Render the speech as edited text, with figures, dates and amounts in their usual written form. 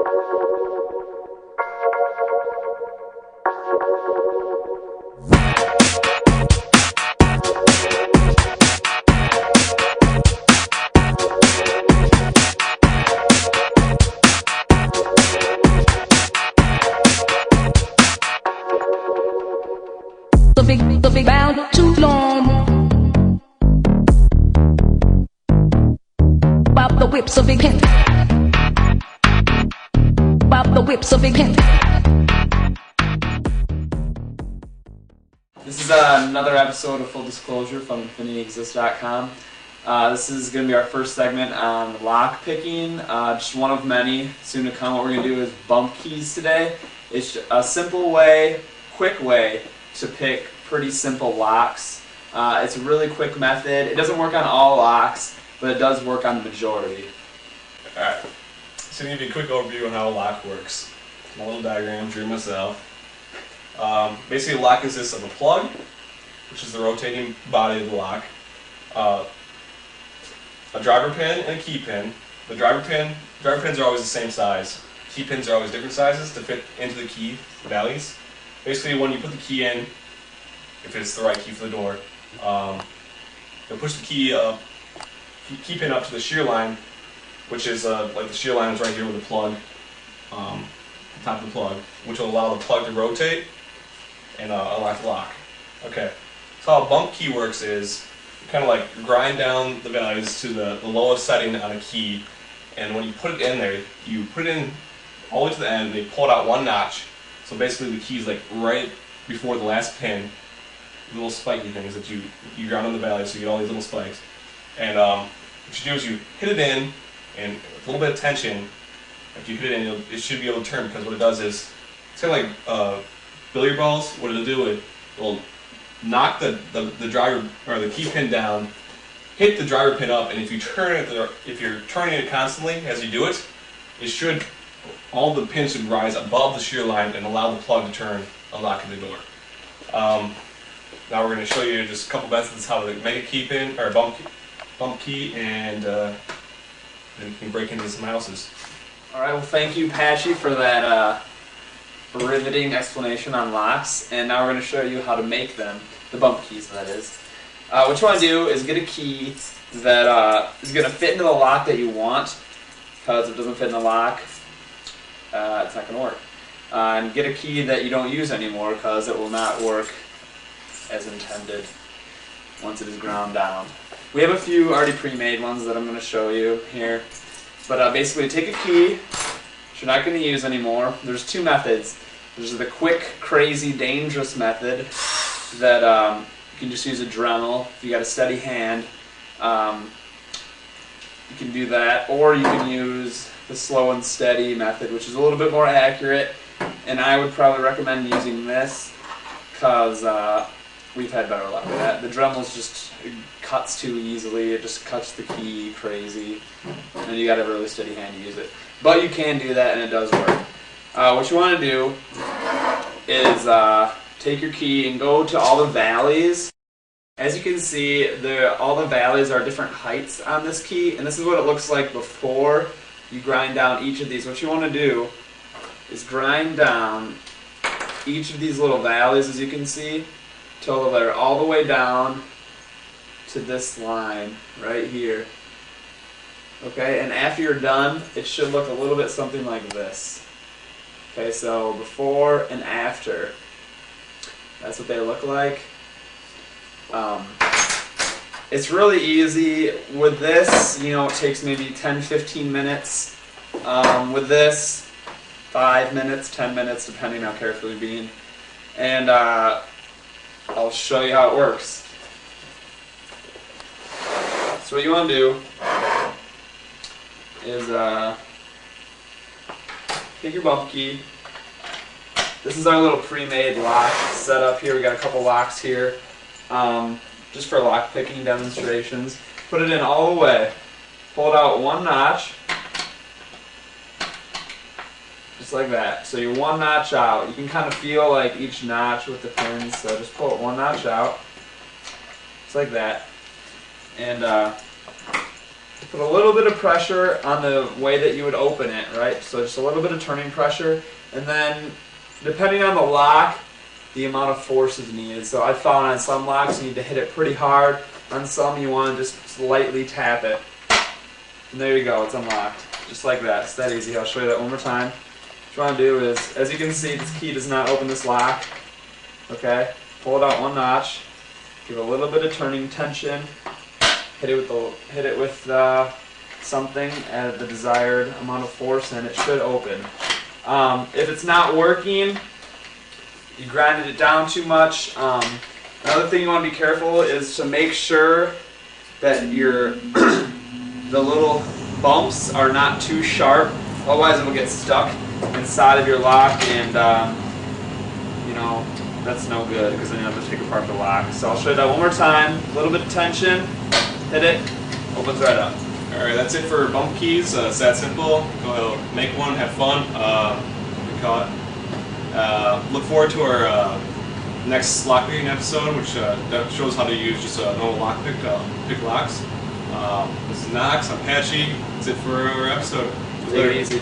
The big bound too long. Bob the whips a big hint. Bob the whips a big hint. This is another episode of Full Disclosure from InfinityExist.com. This is going to be our first segment on lock picking, just one of many soon to come. What we're going to do is bump keys today. It's a simple way, quick way to pick pretty simple locks. It's a really quick method. It doesn't work on all locks, but it does work on the majority. Alright, so I'm going to give you a quick overview on how a lock works. My little diagram, drew myself. Basically, a lock consists of a plug, which is the rotating body of the lock, a driver pin and a key pin. The driver pins are always the same size. Key pins are always different sizes to fit into the key values. Basically, when you put the key in, if it's the right key for the door, you'll push the key pin up to the shear line, which is like the shear line is right here with the plug, the top of the plug, which will allow the plug to rotate and unlock the lock. Okay, so how a bump key works is you kind of like grind down the values to the lowest setting on a key, and when you put it in there, you put it in all the way to the end, and you pull it out one notch. So basically the key is like right before the last pin, little spiky things that you ground on the value, so you get all these little spikes. And what you do is you hit it in, and with a little bit of tension, if you hit it in, it should be able to turn, because what it does is, it's kind of like billiard balls. What it'll do is it'll knock the driver or the key pin down, hit the driver pin up, and if you turn it, if you're turning it constantly as you do it, all the pins should rise above the shear line and allow the plug to turn, unlocking the door. Now we're going to show you just a couple methods how to make a key pin or a bump key, and then you can break into some houses. All right. Well, thank you, Patchy, for that riveting explanation on locks. And now we're going to show you how to make them, the bump keys, that is. What you want to do is get a key that is going to fit into the lock that you want, because if it doesn't fit in the lock, it's not going to work. And get a key that you don't use anymore, because it will not work as intended once it is ground down. We have a few already pre-made ones that I'm going to show you here. But basically, take a key that you're not going to use anymore. There's two methods. There's the quick, crazy, dangerous method that you can just use a Dremel if you got a steady hand. You can do that, or you can use the slow and steady method, which is a little bit more accurate. And I would probably recommend using this, because we've had better luck with that. The Dremel's just, it cuts too easily. It just cuts the key crazy, and you got to have a really steady hand to use it. But you can do that, and it does work. What you want to do is take your key and go to all the valleys. As you can see, all the valleys are different heights on this key, and this is what it looks like before you grind down each of these. What you want to do is grind down each of these little valleys, as you can see, till they're all the way down to this line right here. Okay, and after you're done, it should look a little bit something like this. Okay, so before and after, that's what they look like. It's really easy. With this, it takes maybe 10-15 minutes. With this, 5 minutes, 10 minutes, depending how careful you're being. And I'll show you how it works. So what you want to do is take your bump key. This is our little pre-made lock set up here. We got a couple locks here, just for lock picking demonstrations. Put it in all the way. Pull it out one notch, just like that. So you're one notch out. You can kind of feel like each notch with the pins. So just pull it one notch out, just like that. And put a little bit of pressure on the way that you would open it, right? So just a little bit of turning pressure, and then depending on the lock, the amount of force is needed. So I found on some locks you need to hit it pretty hard. On some you want to just slightly tap it. And there you go, it's unlocked. Just like that. It's that easy. I'll show you that one more time. What you want to do is, as you can see, this key does not open this lock. Okay? Pull it out one notch. Give a little bit of turning tension. Hit it with something at the desired amount of force, and it should open. If it's not working, you grinded it down too much. Another thing you want to be careful is to make sure that your the little bumps are not too sharp. Otherwise, it will get stuck inside of your lock, and you know, that's no good because then you have to take apart the lock. So I'll show you that one more time. A little bit of tension, hit it, opens right up. All right, that's it for bump keys. It's that simple. Go ahead, make one, have fun. Look forward to our next lockpicking episode, which that shows how to use just a normal lockpick pick locks. This is Knox. I'm Patchy. That's it for our episode. Very easy.